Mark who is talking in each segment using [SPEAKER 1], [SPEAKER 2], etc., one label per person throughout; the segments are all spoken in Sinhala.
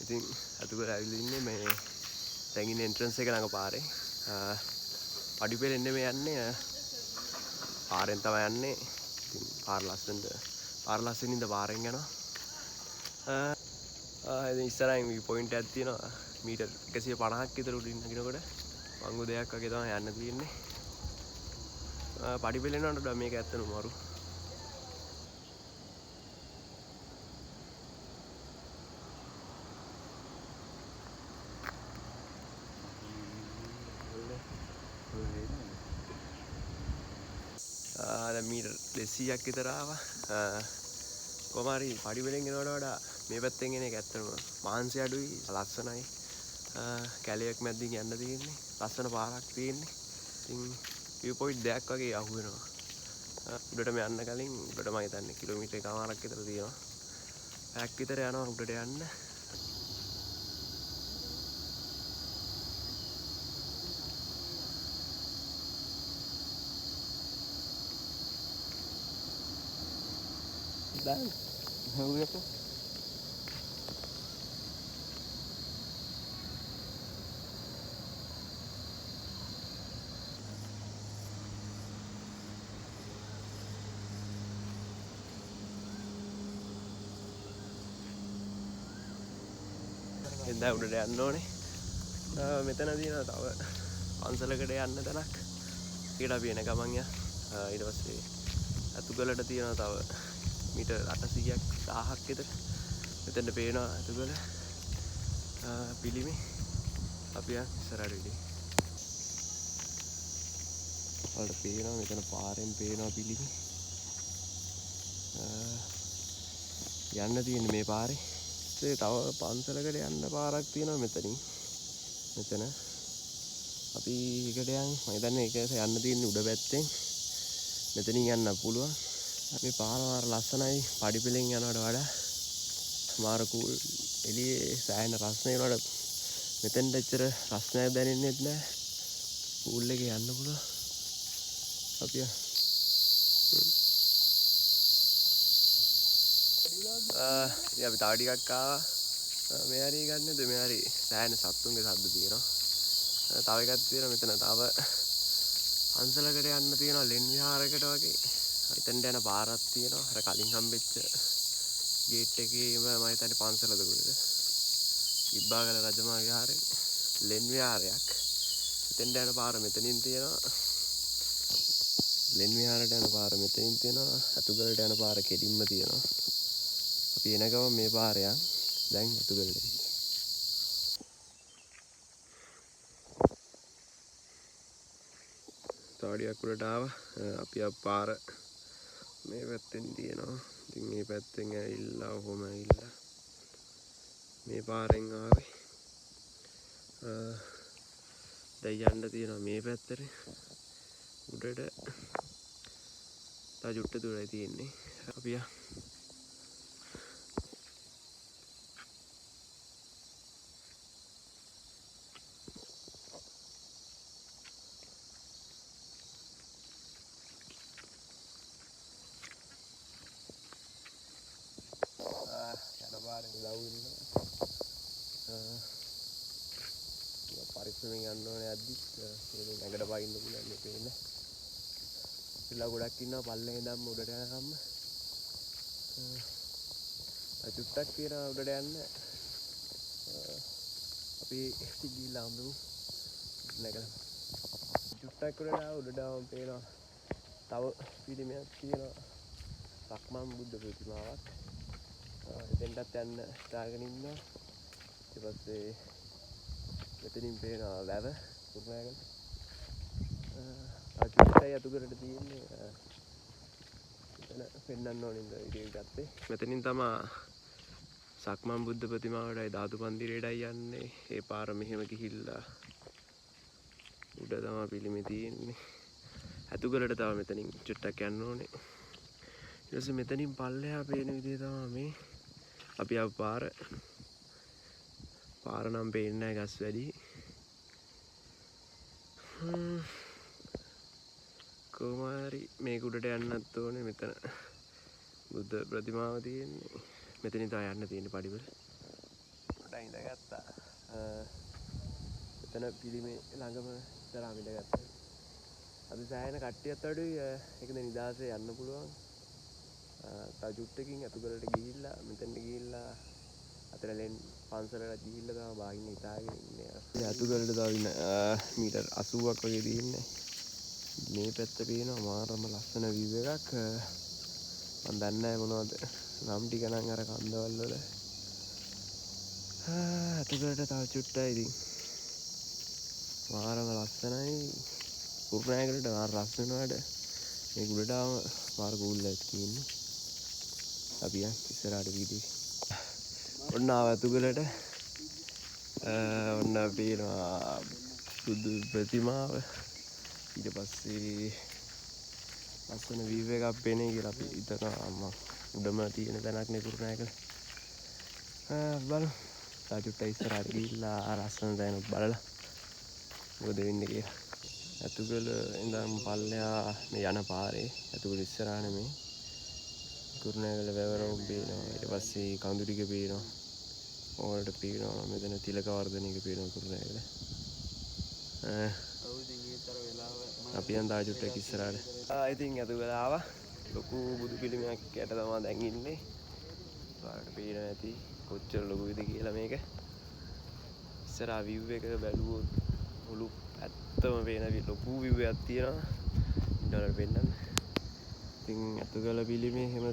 [SPEAKER 1] ඉතින් අතුගල ඇවිල්ලා ඉන්නේ මේ දැන් ඉන්නේ එන්ට්‍රන්ස් එක ළඟ පාරේ. පඩිපෙළ එන්නේ මේ යන්නේ පාරෙන් තමයි යන්නේ. ඉතින් පාර ලස්සනින්ද පාරෙන් යනවා. ඉතින් ඉස්සරහින් මේ පොයින්ට් එකක් තියෙනවා. මීටර් 150ක් විතර උඩින් නගිනකොට වංගු දෙයක් වගේ තමයි යන්න තියෙන්නේ. පඩිපෙළ යනකොට වඩා මේක ඇත්තටම මරු. දැන් මීටර් 200ක් විතර ආවා. කොහොම හරි පඩිපෙළෙන් එනවට වඩා මේ පැත්තෙන් එන එක ඇත්තටම මහන්සි අඩුයි, ලස්සනයි. කැලයක් මැද්දින් යන්න තියෙන්නේ. ලස්සන පාරක් තියෙන්නේ. ඉතින් view point දෙයක් වගේ අහු වෙනවා. උඩටම යන්න කලින් උඩට මම හිතන්නේ කිලෝමීටර් එකමාරක් විතර තියෙනවා. පැයක් විතර යනවා උඩට යන්න. දැන් හුරුයක එදා උඩට යන්න ඕනේ. මෙතන තියෙනවා තව පන්සලකට යන්න තැනක්. ඊට අපි එන ගමන් ඊට පස්සේ අතුගලට තියෙනවා තව මීටර් 800ක් 1000ක් විතර. මෙතන පේනවා අතුගල පිළිමි. අපි ඉස්සරහට ඉන්නේ. වලට පේනවා මෙතන පාරෙන් පේනවා පිළිමි. යන්න තියෙන්නේ මේ පාරේ. තව පන්සලකට යන්න පාරක් තියෙනවා මෙතනින්. මෙතන අපි එකට යන් මම හිතන්නේ ඒක යන්න තියෙන්නේ උඩ පැත්තෙන්. මෙතනින් යන්න පුළුවන්. මේ පාර මාර ලස්සනයි පඩිපෙළෙන් යනවට වඩා. මාර කූල් එළියේ සෑහෙන රස්නේ වුණාට මෙතෙන්ට ඇත්තට රස්නයක් දැනෙන්නේ නැහැ. කූල් එකේ යන්න පුළුවන්. අපි අපි තව ටිකක් ආවා. මේ හරි ගන්නද මේ හරි සෑහෙන සත්තුන්ගේ සද්ද තියෙනවා. තව එකක් තියෙනවා මෙතන තව පන්සලකට යන්න තියෙනවා ලෙන් විහාරයකට වගේ. එතනට යන පාරක් තියෙනවා. අර කලින් හම්බෙච්ච ගේට් එකේම මම හිතන්නේ පන්සලද කොහෙද? ඉබ්බාගල රජමහා විහාරේ ලෙන් විහාරයක්. එතනට යන පාර මෙතනින් තියෙනවා. ලෙන් විහාරයට යන පාර මෙතනින් තියෙනවා. අතුගලට යන පාර කෙලින්ම තියෙනවා. අපි එන ගමන් මේ පාරේ දැන් අතුගලට තාඩියක් උඩට ආවා. අපි පාර මේ පැත්තෙන් තියෙනවා. ඉතින් මේ පැත්තෙන් ඇවිල්ලා ඔහොම ඇවිල්ලා මේ පාරෙන් ආවේ. දැන් යන්න තියෙනවා මේ පැත්තට. උඩට තා ජුට්ට දුරයි තියෙන්නේ. අපි පරිස්සමෙන් යන්න ඕනේ අද්දි. ඒක නැගඩ පයින්න පුළුවන් මේ පේන්න. පිළා ගොඩක් ඉන්නවා පල්ලේ ඉඳන්ම උඩට යනකම්ම. චුට්ටක් තියෙනවා උඩට යන්න. අපි ගිහිල්ලා හම්බෙමු. නැගලා. චුට්ටක් උඩට ආවම පේනවා තව පිළිමයක් තියෙනවා. සක්මන් බුද්ධ ප්‍රතිමාවක්. එතෙන්ටත් යන්න හිතාගෙන ඉන්නවා. ඊට පස්සේ මෙතනින් පේනවා වැව කුරුණෑගල. චුට්ටයි අතුගලට තියෙන්නේ. එතන පෙන්වන්න ඕනේ ඉඳ වීඩියෝ ගත්තේ. මෙතනින් තමයි සක්මන් බුද්ධ ප්‍රතිමාවටයි ධාතු මන්දිරයටයි යන්නේ. ඒ පාර මෙහෙම ගිහිල්ලා උඩ තමයි පිළිමේ තියෙන්නේ. අතුගලට තව මෙතනින් චුට්ටක් යන්න ඕනේ. ඊට පස්සේ මෙතනින් පල්ලෙහා පේන විදිය තමයි මේ අපි ආව පාර. පාර නම් පේන්නේ නැහැ ගස් වැඩි. කොහොම හරි මේක උඩට යන්නත් ඕනේ. මෙතන බුද්ධ ප්‍රතිමාව තියෙන්නේ. මෙතනින් තමයි යන්න තියෙන්නේ පඩිවල. ඉඳගත්තා. එතන පිළිමේ ළඟම ඉස්සරහාම ඉඳගත්තා. අද සෑහෙන කට්ටියත් අඩුයි. ඒකද නිදාසේ යන්න පුළුවන්. තව චුට්ටකින් අතුගලට ගිහිල්ලා මෙතනට ගිහිල්ලා අතරලෙන් පන්සලට ගිහිල්ලා තමයි බාහින්න හිතාගෙන ඉන්නේ. අතුගලට තව මීටර් 80ක් වගේ තියෙන්නේ. මේ පැත්ත පේනවා මාරම ලස්සන view එකක්. මම දන්නේ නැහැ මොනවද නම් ටික නම් අර කන්දවල වල අතුගලට තව චුට්ටයි ඉතින් මාරම ලස්සනයි. කුරුණෑගලට මාර ලස්සන වුණාට මේ ගුඩටාම මාර කූල් එකක් තියෙන්නේ. අපි ඉස්සරහට වීදියේ ඔන්න ආව අතුගලට. ඔන්න පේනවා බුදු ප්‍රතිමාව. ඊට පස්සේ ලස්සන view එකක් පේන්නේ කියලා අපි හිතනවා. අම්මා උඩම තියෙන තැනක් නේ කුරුණෑගල. බලමු. තාජුට්ට ඉස්සරහට ගිහිල්ලා ලස්සන තැන බලලා මොකද වෙන්නේ කියලා. අතුගල ඉඳන් පල්ලෙහා මේ යන පාරේ අතුගල ඉස්සරහා නෙමේ කුරුණෑගල වැවරවුම් පේනවා. ඊට පස්සේ කඳුරික පේනවා. ඕකට පේනවා මෙතන තිලක වර්ධනයක පේනවා කුරුණෑගල. අපි යන් තාජුට්ටක් ඉස්සරහට. ඉතින් අතුගල ආවා. ලොකු බුදු පිළිමයක් යට තමයි දැන් ඉන්නේ. ඔයාලට පේනවා ඇති කොච්චර ලොකුද කියලා මේක. ඉස්සරහා view එක බැලුවොත් මුළු ඇත්තම පේන ලොකු view එකක් තියෙනවා. ඊට පෙන්නන්න. ඉතින් අතුගල පිළිමේ හැම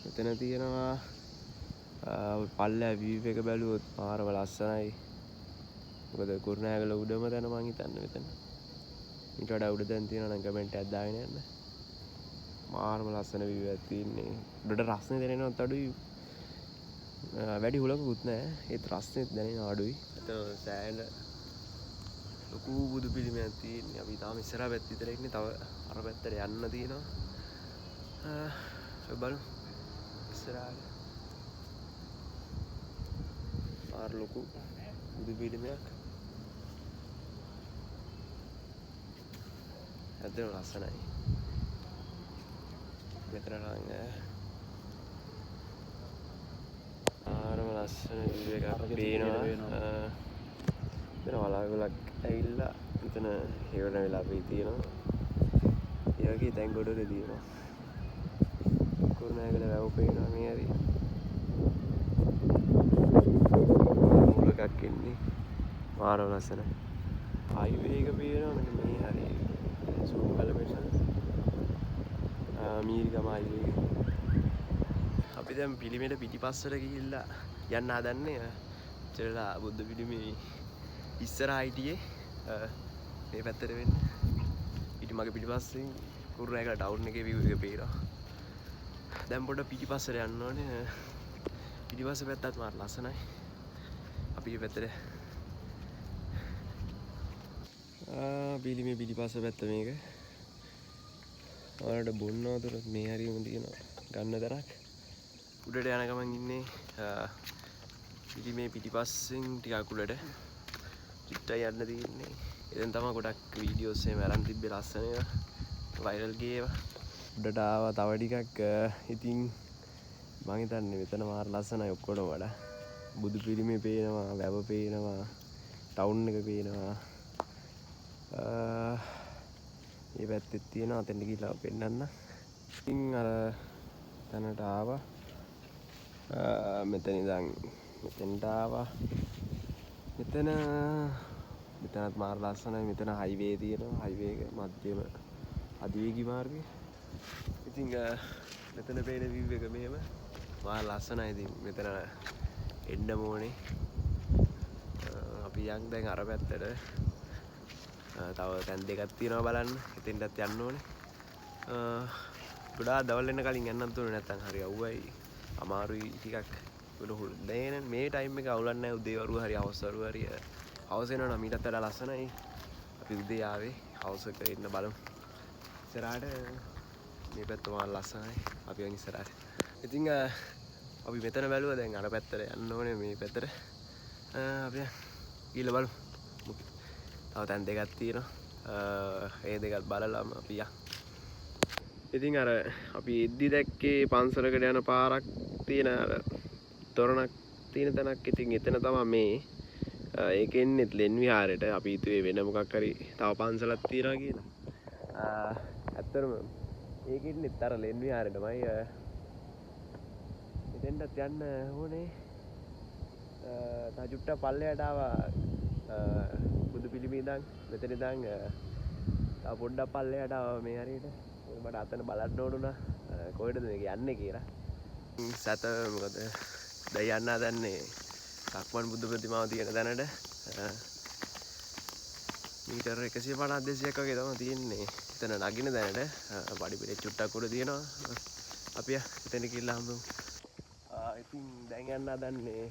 [SPEAKER 1] මෙතන තියෙනවා. පල්ලෙහා view එක බැලුවොත් මාරම ලස්සනයි. මොකද කුරුණෑගල උඩම තැන මං හිතන්නේ මෙතන. ඊට වඩා උඩ තැන් තියෙනවා නම් කමෙන්ට් එකක් දාගෙන යන්න. මාරම ලස්සන view එකක් තියෙන්නේ. උඩට රස්නේ දැනෙනවත් අඩුයි. වැඩි හුලකුත් නැහැ. ඒත් රස්නේ දැනෙන අඩුයි. එතන සෑහෙන ලොකු බුදු පිළිමයක් තියෙන්නේ. අපි තාම ඉස්සරහ පැත්ත විතර ඉන්නේ. තව අර පැත්තට යන්න තියෙනවා. බලමු ඉස්සරහට. මාර ලොකු බුදු පිළිමයක්. ඇත්තටම ලස්සනයි. මෙතන නම් ආරම ලස්සන view එකක් පේනවා. මෙතන වලාකුළක් ඇවිල්ලා මෙතන හේවන වෙලා අපි තියෙනවා. ඒ වගේ තැන් ගොඩක තියෙනවා. කුරුණෑගල වැව පේනවා මේ හරි. මුලකක් ඉන්නේ. මාරම ලස්සනයි. highway එක පේනවා මෙන්න මේ හරි. zoom කරලා බලන්න. මීරිගම highway එක. අපි දැන් පිළිමේට පිටිපස්සට ගිහිල්ලා යන්න හදන්නේ. ඉතලා බුද්ධ පිළිමේ ඉස්සරහා හිටියේ මේ පැත්තට වෙන්න. ඊට මගේ පිටිපස්සෙන් කුරුණෑගල ටවුන් එකේ view එක පේනවා. දැන් පොඩ පිටිපස්සට යන්න ඕනේ. පිටිපස්ස පැත්තත් මාර ලස්සනයි. අපි මේ පැත්තට පිළිමේ පිටිපස්ස පැත්ත මේක. ඔයාලට බොන්න වතුර මේ හරියම තියෙනවා. ගන්න තරක්. උඩට යන ගමන් ඉන්නේ පිළිමේ පිටිපස්සෙන් ටිකක් උඩට. චිත්තයි යන්න තියෙන්නේ. එතෙන් තමයි ගොඩක් වීඩියෝස් එහෙම අරන් තිබ්බේ ලස්සන ඒවා. වයිරල් ගියේ ඒවා. උඩට ආවා තව ටිකක්. ඉතින් මං හිතන්නේ මෙතන මාර ලස්සනයි ඔක්කොටම වඩා. බුදු පිළිමේ පේනවා, වැව පේනවා, ටවුන් එක පේනවා. මේ පැත්තේ තියෙනවා. අතෙන්ට ගිහලා පෙන්නන්න. ඉතින් අර තැනට ආවා. මෙතන ඉඳන් මෙතෙන්ට ආවා. මෙතනත් මාර ලස්සනයි. මෙතන highway තියෙනවා. highway එක මැදම අධිවේගී මාර්ගය. ඉතින් මෙතන පේන view එක මෙහෙම මාර ලස්සනයි. ඉතින් මෙතන එන්න ඕනේ. අපි යන් දැන් අර පැත්තට. තව තැන් දෙකක් තියෙනවා බලන්න. එතෙන්ටත් යන්න ඕනේ. ගොඩාක් දවල් වෙන්න කලින් යන්නත් ඕනේ නැත්නම් හරි අවුවයි. අමාරුයි ටිකක්. දැන් මේ ටයිම් එක අවුලක් නැහැ. උදේ වරුව හරි හවස් වරුව හරි. හවස් වෙනවා නම් ඊටත් වඩා ලස්සනයි. අපි උදේ ආවේ. හවස් එක ඉන්න බලමු. ඉස්සරහට මේ පැත්ත මාර ලස්සනයි. අපි යන් ඉස්සරහට. ඉතින් අපි මෙතන බැලුවා. දැන් අර පැත්තට යන්න ඕනේ මේ පැත්තට. අපි ගිහලා බලමු. තව තැන් දෙකක් තියෙනවා. ඒ දෙකත් බලලාම අපි යන්. ඉතින් අර අපි එද්දි දැක්කේ පන්සලකට යන පාරක් තියෙන අර තොරණක් තියෙන තැනක්. ඉතින් එතන තමයි මේ ඒකෙන්නෙත් ලෙන් විහාරයට අපි හිතුවේ වෙන මොකක් හරි තව පන්සලක් තියනවා කියලා. ඇත්තටම ඒකෙන්නෙත් අර ලෙන් විහාරයටමයි එතෙන්ටත් යන්න ඕනේ. තා චුට්ටක් පල්ලෙහාට ආවා බුදු පිළිමේ ඉඳන් මෙතන ඉඳන් තා පොඩ්ඩක් පල්ලෙහාට ආවා මේ හරියට. මට අතන බලන්න ඕන උනා කොහෙටද මේක යන්නේ කියලා. සත මොකද දැන් යන්න හදන්නේ සක්මන් බුදු ප්‍රතිමාව තියෙන තැනට. මීටර් 150 200ක් වගේ තමයි තියෙන්නේ එතන නගින තැනට. පඩිපෙළේ චුට්ටක් උඩ තියෙනවා. අපි එතන ගිහලා හම්බෙමු. ඉතින් දැන් යන්න හදන්නේ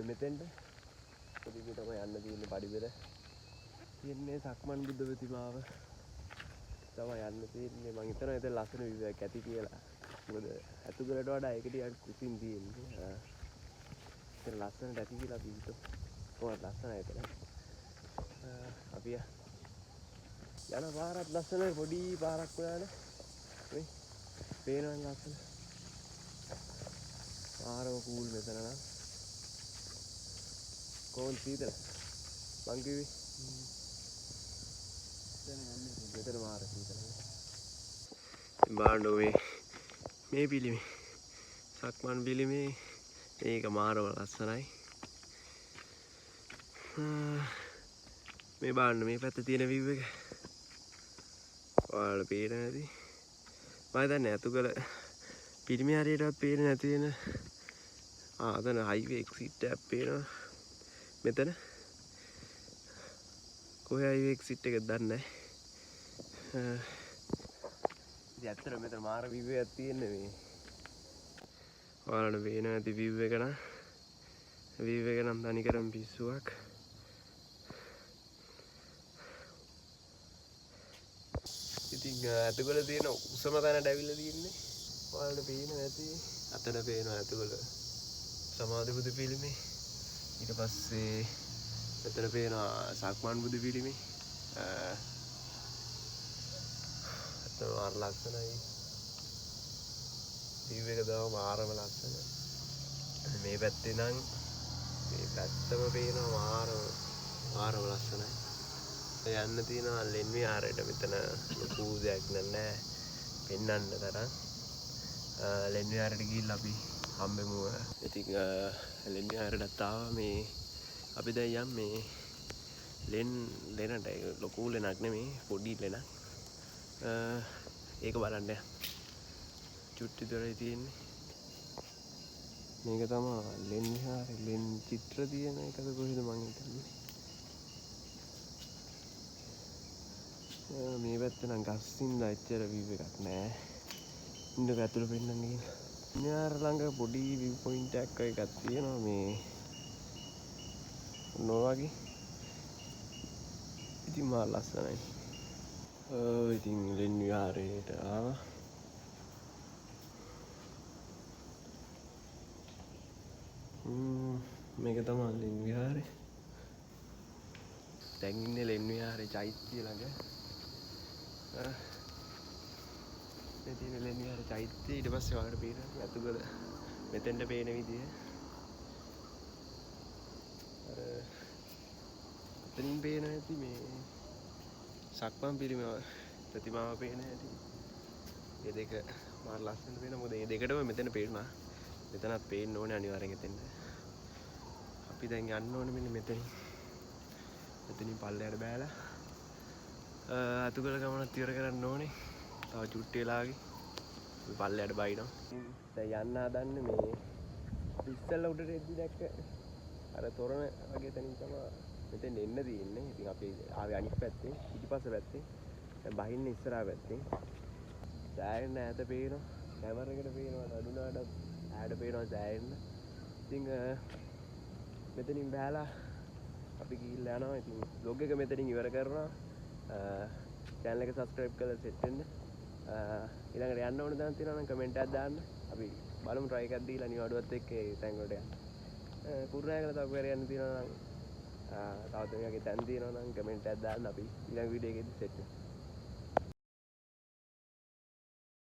[SPEAKER 1] මෙතෙන්ට. පොඩි තමයි යන්න තියෙන්නේ පඩිපෙළ. තියෙන්නේ සක්මන් බුදු ප්‍රතිමාව තමයි යන්න තියෙන්නේ. මං හිතනවා එතන ලස්සන විවයක් ඇති කියලා. මොකද ඇතුළට වඩා ඒක ටිකක් කුසින් තියෙන්නේ. එතන ලස්සනට ඇති කියලා අපි හිතුවා. කොහොමද ලස්සනයි එතන. අපි යන පාරත් ලස්සනයි. පොඩි පාරක් වුණානේ. මේ පේනවනේ ලස්සන. පාරම කූල් මෙතන නම්. කොහොමද සීතල? මං කිව්වේ මෙතන මාර සීතලයි. බාණ්ඩෝ මේ පිළිමේ සක්මන් පිළිමේ මේක මාරම ලස්සනයි. මේ බාණ්ඩ මේ පැත්තේ තියෙන view එක ඔයාලට පේන්නේ නැති. මම හිතන්නේ අතුගල පිළිමේ හරියටවත් පේන්නේ නැති වෙන අතන highway exit එකක් පේනවා. මෙතන කොහේ highway exit එකද දන්නේ නැහැ. ඉතින් ඇත්තට මෙතන මාර view එකක් තියෙන්නේ මේ. ඔයාලට පේන ඇති view එක නම් තනිකරම පිස්සුවක්. ඉතින් අතගොල්ල තියෙන උසම තැනට ඇවිල්ලා තියෙන්නේ. ඔයාලට පේන ඇති අතන පේනවා අතගොල්ල සමාධි බුදු පිළිමේ. ඊට පස්සේ මෙතන පේනවා සක්මන් බුදු පිළිමේ. මාර ලස්සනයි. view එක තමයි මාරම ලස්සන. මේ පැත්තේ නම් මේ පැත්තම පේනවා මාරම ලස්සනයි. යන්න තියෙනවා ලෙන් විහාරයට. මෙතන ලොකු දෙයක් නෑ පෙන්වන්න තරම්. ලෙන් විහාරයට ගිහිල්ලා අපි හම්බෙමු. ඉතින් ලෙන් විහාරයටත් ආවා. මේ අපි දැන් යම් මේ ලෙනට ලොකු ලෙනක් නෙමෙයි පොඩි ලෙනක්. ඒක බලන්න චුට්ටි දොරේ තියෙන්නේ. මේක තමයි ලෙන් විහාරේ ලෙන් චිත්‍ර තියෙන එකද කොහෙද මං හිතන්නේ. මේ පැත්තේ නම් ගස්සින්ද එච්චර view එකක් නෑ. ඉන්නක ඇතුළ පෙන්නන්න කියලා. විහාර ළඟ පොඩි view point එකක් එකක් තියෙනවා මේ නොවගේ. ඉතින් මා ලස්සනයි. ඉතින් ලෙන් විහාරයට ආවා. මේක තමයි ලෙන් විහාරේ. දැන් ඉන්නේ ලෙන් විහාරේ චෛත්‍ය ළඟ. මේ තියෙන ලෙන් විහාරේ චෛත්‍ය. ඊට පස්සේ ඔයාලට පේනවා අතුගල මෙතෙන්ට පේන විදිය. අර එතනින් පේන ඇති මේ සක්මන් පිළිමේ ප්‍රතිමාව පේන ඇති. මේ දෙක මාර ලස්සනට පේනවා. මොකද මේ දෙකටම මෙතන පේනවා. මෙතනත් පේන්න ඕනේ අනිවාර්යෙන් එතෙන්ට. අපි දැන් යන්න ඕනේ මෙන්න මෙතනින් පල්ලෙහාට බෑලා අතුගල ගමනත් ඉවර කරන්න ඕනේ. තව චුට්ටි වෙලාවකින් අපි පල්ලෙහාට බයිනවා. දැන් යන්න හදන්නේ මේ ඉස්සෙල්ලා උඩට එද්දි දැක්ක අර තොරණ වගේ තැනින් තමයි මෙතෙන් එන්න තියෙන්නේ. ඉතින් අපි ආවේ අනිත් පැත්තේ පිටිපස්ස පැත්තේ. දැන් බහින්නේ ඉස්සරහා පැත්තේ. සෑහෙන ඈත පේනවා. කැමරා එකට පේනවා අඩුනාට ඈත පේනවා සෑහෙන. ඉතින් මෙතනින් බෑලා අපි ගිහිල්ලා යනවා. ඉතින් vlog එක මෙතනින් ඉවර කරනවා. channel එක subscribe කරලා set වෙන්න. ඊළඟට යන්න ඕන දා තියෙනවා නම් comment එකක් දාන්න. අපි බලමු try එකක් දීලා නිවාඩුවත් එක්ක ඒ තැන් වලට යන්න. කුරුණෑගල තව කොහෙද යන්න තියෙනවා නම් තවත් මේ වගේ තැන් තියෙනවා නම් comment එකක් දාන්න. අපි ඊළඟ වීඩියෝ එකේදී set වෙමු.